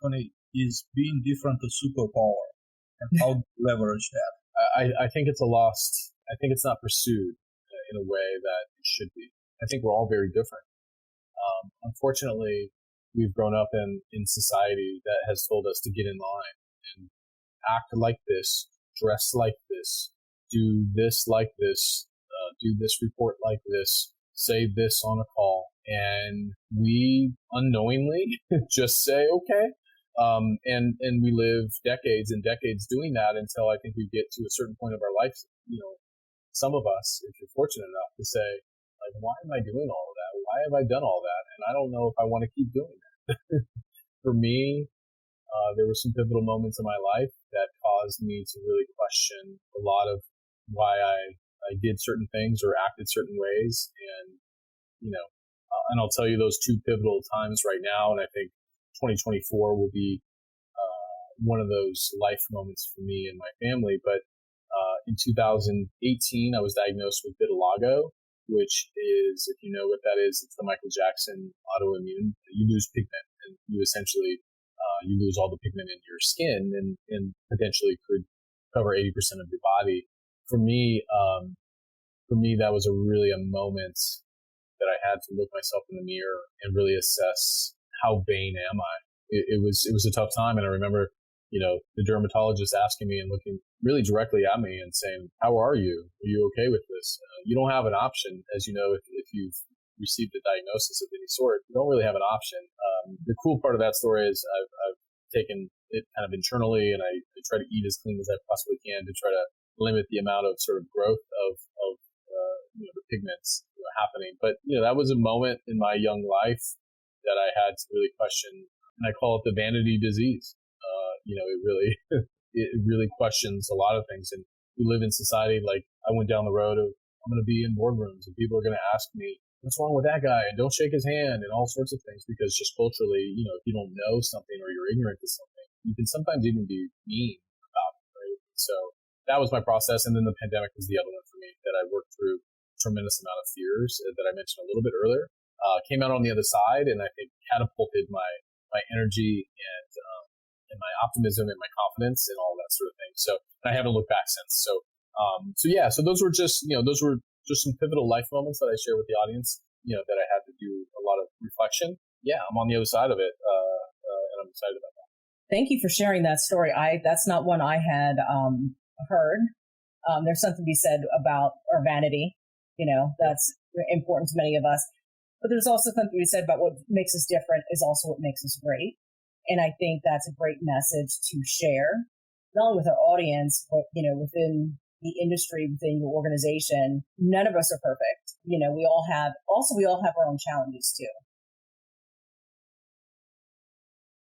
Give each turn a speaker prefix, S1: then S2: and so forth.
S1: 2020, is being different a superpower? And how do you leverage that?
S2: I think it's a lost, I think it's not pursued in a way that it should be. I think we're all very different. Unfortunately, we've grown up in society that has told us to get in line and act like this, dress like this, do this like this, do this report like this, say this on a call. And we unknowingly just say, okay. And we live decades and decades doing that until I think we get to a certain point of our life. Some of us, if you're fortunate enough to say, like, why am I doing all of that? Why have I done all that? And I don't know if I want to keep doing that. For me, there were some pivotal moments in my life that caused me to really question a lot of why I did certain things or acted certain ways. And, and I'll tell you those two pivotal times right now. And I think 2024 will be one of those life moments for me and my family. But in 2018, I was diagnosed with vitiligo, which is, if you know what that is, it's the Michael Jackson autoimmune. You lose pigment, and you essentially you lose all the pigment in your skin, and potentially could cover 80% of your body. For me, that was a moment that I had to look myself in the mirror and really assess, how vain am I? It was a tough time, and I remember, the dermatologist asking me and looking really directly at me and saying, "How are you? Are you okay with this?" You don't have an option, as you know, if you've received a diagnosis of any sort. You don't really have an option. The cool part of that story is I've taken it kind of internally, and I try to eat as clean as I possibly can to try to limit the amount of sort of growth of the pigments happening. But that was a moment in my young life that I had to really question, and I call it the vanity disease. It really questions a lot of things. And we live in society, like, I went down the road of, I'm going to be in boardrooms and people are going to ask me, what's wrong with that guy? And don't shake his hand and all sorts of things, because just culturally, if you don't know something or you're ignorant to something, you can sometimes even be mean about it, right? So that was my process. And then the pandemic was the other one for me that I worked through a tremendous amount of fears that I mentioned a little bit earlier. Came out on the other side, and I think catapulted my energy and my optimism and my confidence and all that sort of thing. So I haven't looked back since. So those were just some pivotal life moments that I share with the audience, that I had to do a lot of reflection. Yeah, I'm on the other side of it, and I'm excited about that.
S3: Thank you for sharing that story. That's not one I had heard. There's something to be said about our vanity. That's important to many of us. But there's also something to be said about what makes us different is also what makes us great. And I think that's a great message to share, not only with our audience, but, within the industry, within your organization. None of us are perfect. We all have our own challenges too.